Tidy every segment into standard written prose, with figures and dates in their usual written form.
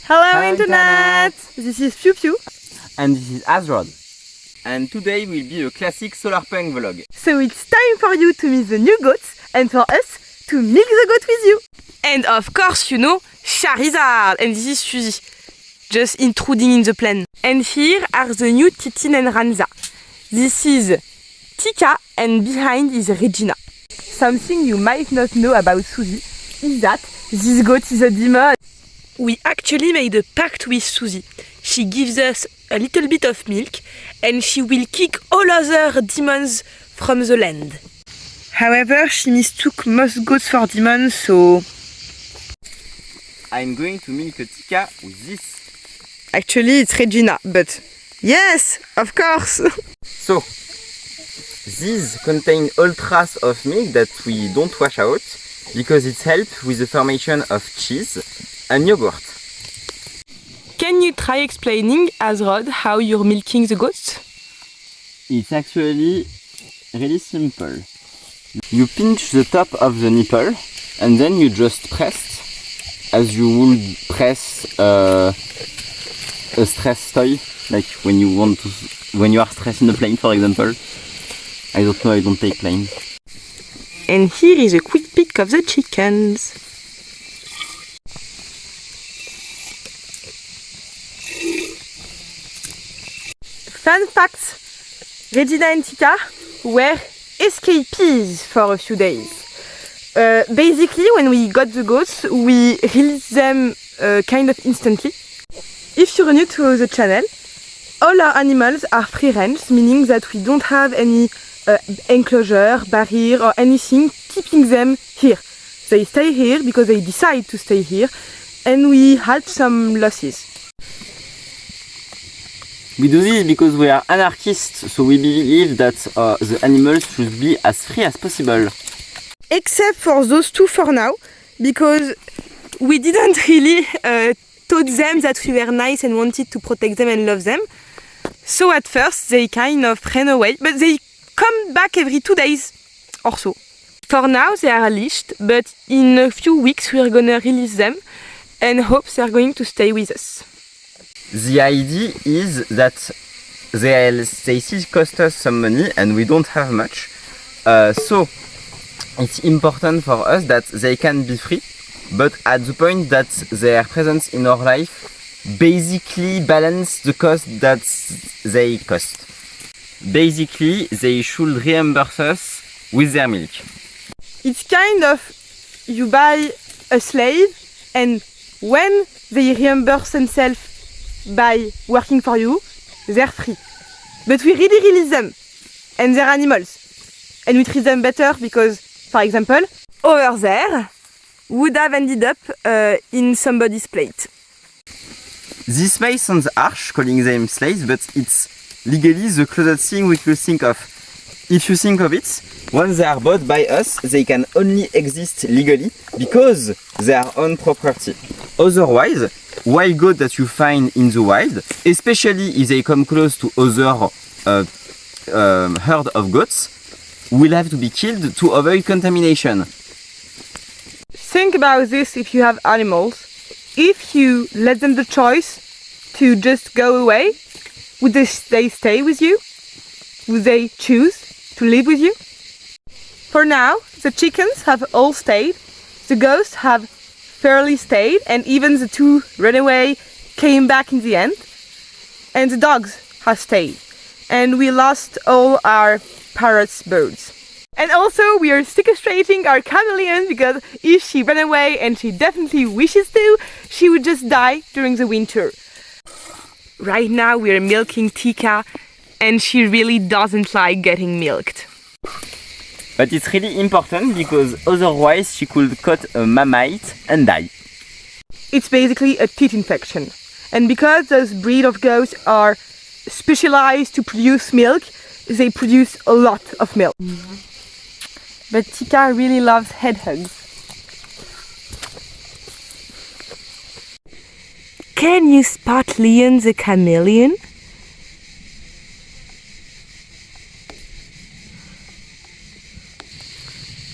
Hello Internet! This is Piou Piou. And this is Azrod. And today will be a classic SolarPunk vlog. So it's time for you to meet the new goats and for us to milk the goat with you. And of course, you know, Charizard. And this is Suzy, just intruding in the plan. And here are the new Titin and Ranza. This is Tika and behind is Regina. Something you might not know about Suzy is that this goat is a demon. We actually made a pact with Suzy. She gives us a little bit of milk and she will kick all other demons from the land. However, she mistook most goats for demons, so... I'm going to milk a Tika with this. Actually, it's Regina, but... Yes, of course! So, these contain all trace of milk that we don't wash out because it helps with the formation of cheese and yogurt. Can you try explaining, Azrod, how you're milking the goats? It's actually really simple. You pinch the top of the nipple and then you just press as you would press a stress toy, like when you are stressed in a plane, for example. I don't know, I don't take planes. And here is a quick pic of the chickens. Fun facts, Regina and Tika were escapees for a few days. Basically, when we got the goats, we released them kind of instantly. If you're new to the channel, all our animals are free range, meaning that we don't have any enclosure, barrier or anything keeping them here. They stay here because they decide to stay here, and we had some losses. We do this because we are anarchists, so we believe that the animals should be as free as possible. Except for those two for now, because we didn't really taught them that we were nice and wanted to protect them and love them. So at first they kind of ran away, but they come back every 2 days or so. For now they are leashed, but in a few weeks we are gonna release them and hope they are going to stay with us. The idea is that they still cost us some money and we don't have much. So it's important for us that they can be free, but at the point that their presence in our life basically balance the cost that they cost. Basically, they should reimburse us with their milk. It's kind of, you buy a slave and when they reimburse themselves by working for you, they're free. But we really release them and they're animals. And we treat them better because, for example, over there would have ended up in somebody's plate. This may sound harsh calling them slaves, but it's legally the closest thing we could think of. If you think of it, once they are bought by us, they can only exist legally because they are own property. Otherwise, wild goats that you find in the wild, especially if they come close to other herd of goats, will have to be killed to avoid contamination. Think about this if you have animals. If you let them the choice to just go away, would they stay with you? Would they choose to live with you? For now, the chickens have all stayed, the goats have fairly stayed, and even the two runaway came back in the end, and the dogs have stayed. And we lost all our parrots, birds. And also we are sequestrating our chameleon because if she ran away, and she definitely wishes to, she would just die during the winter. Right now we are milking Tika and she really doesn't like getting milked. But it's really important because otherwise she could cut a mammoth and die. It's basically a teeth infection. And because those breed of goats are specialized to produce milk, they produce a lot of milk. But Tika really loves head hugs. Can you spot Leon the chameleon?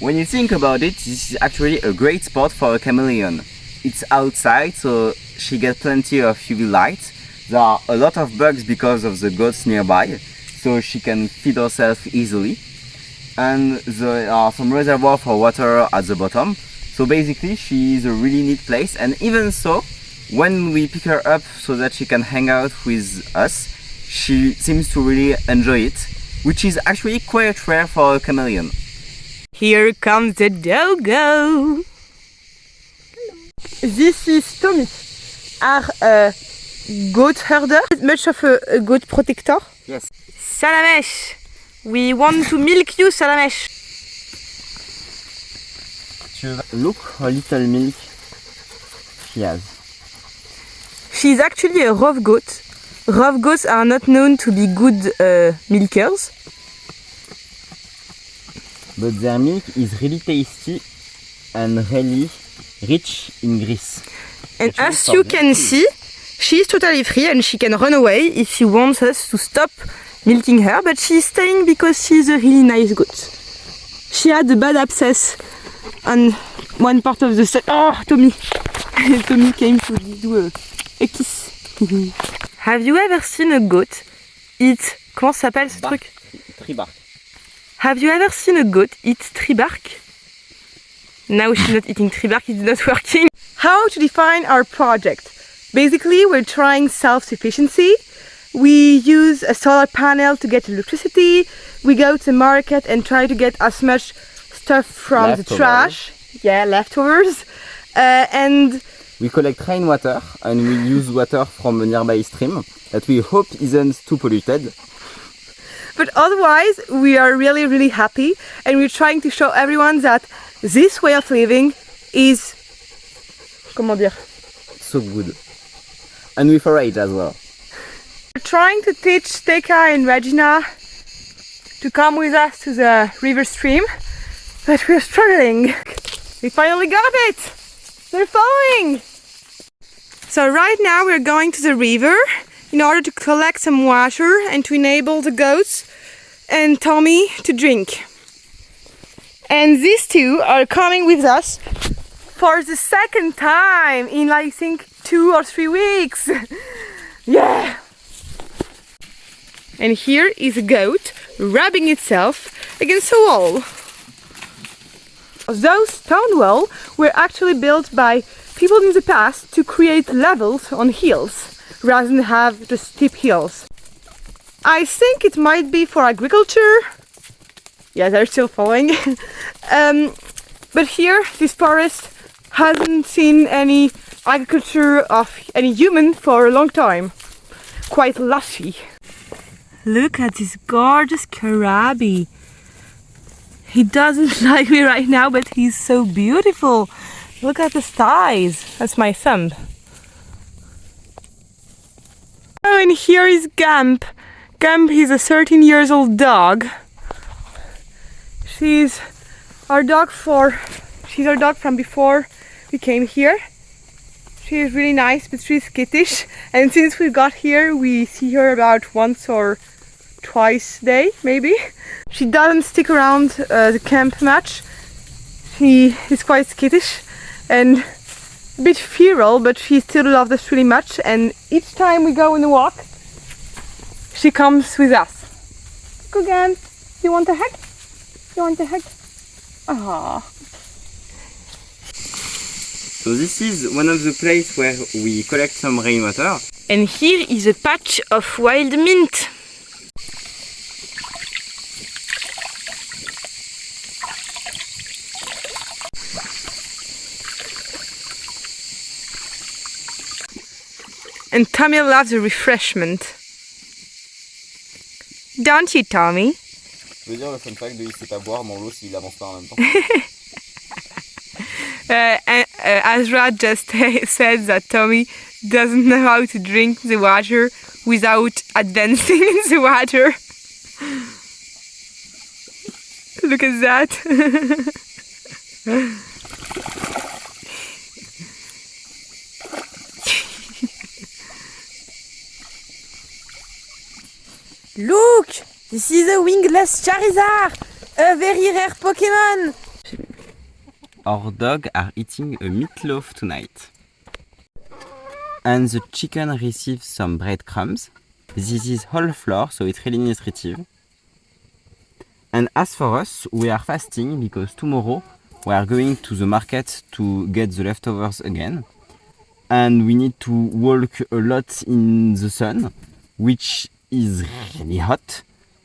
When you think about it, this is actually a great spot for a chameleon. It's outside, so she gets plenty of UV light. There are a lot of bugs because of the goats nearby, so she can feed herself easily. And there are some reservoirs for water at the bottom. So basically she is a really neat place, and even so, when we pick her up so that she can hang out with us, she seems to really enjoy it, which is actually quite rare for a chameleon. Here comes the doggo. This is Tommy, our goat herder, much of a goat protector. Yes. Salamesh, we want to milk you, Salamesh. Look how little milk she has. She's actually a rough goat. Rough goats are not known to be good milkers. But their milk is really tasty and really rich in grease. And as you can see, she's totally free and she can run away if she wants us to stop milking her, but she's staying because she's a really nice goat. She had a bad abscess on one part of the stomach. Oh, Tommy! Tommy came to do a kiss. Have you ever seen a goat eat... Comment ça s'appelle ce truc? Tree bark. Have you ever seen a goat eat tree bark? Now she's not eating tree bark, it's not working. How to define our project? Basically, we're trying self-sufficiency. We use a solar panel to get electricity. We go to the market and try to get as much stuff from the trash. Yeah, leftovers. And we collect rainwater and we use water from a nearby stream that we hope isn't too polluted. But otherwise, we are really, really happy, and we're trying to show everyone that this way of living is, comment dire? So good. And we forage as well. We're trying to teach Steka and Regina to come with us to the river stream, but we're struggling. We finally got it! They're following! So right now we're going to the river in order to collect some water and to enable the goats and Tommy to drink. And these two are coming with us for the second time in, I think, 2 or 3 weeks. Yeah! And here is a goat rubbing itself against a wall. Those stone walls were actually built by people in the past to create levels on hills rather than have just steep hills. I think it might be for agriculture. Yeah, they're still following. But here, this forest hasn't seen any agriculture of any human for a long time. Quite lushy. Look at this gorgeous Karabi. He doesn't like me right now, but he's so beautiful. Look at the thighs. That's my thumb. Oh, and here is Gamp. Gamp is a 13-year-old dog. She's our dog from before we came here. She is really nice, but she's skittish. And since we got here, we see her about once or twice a day, maybe. She doesn't stick around the camp much. She is quite skittish and a bit feral, but she still loves us really much. And each time we go on a walk, she comes with us. Go again. You want a hug? You want a hug? Ah. So this is one of the places where we collect some rainwater. And here is a patch of wild mint. And Tommy loves a refreshment. Don't you, Tommy? Je veux dire le fun fact de il sait pas boire dans l'eau s'il avance pas en même temps. Azra just said that Tommy doesn't know how to drink the water without advancing in the water. Look at that. Look! This is a wingless Charizard! A very rare Pokemon! Our dogs are eating a meatloaf tonight. and the chicken receives some breadcrumbs. This is whole flour, so it's really nutritive. And as for us, we are fasting because tomorrow we are going to the market to get the leftovers again. And we need to walk a lot in the sun, which is really hot.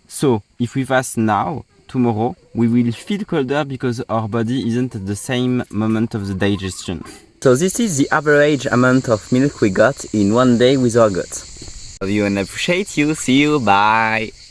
So if we fast now, tomorrow we will feel colder because our body isn't at the same moment of the digestion. So this is the average amount of milk we got in one day with our gut. Love you and appreciate you. See you. Bye.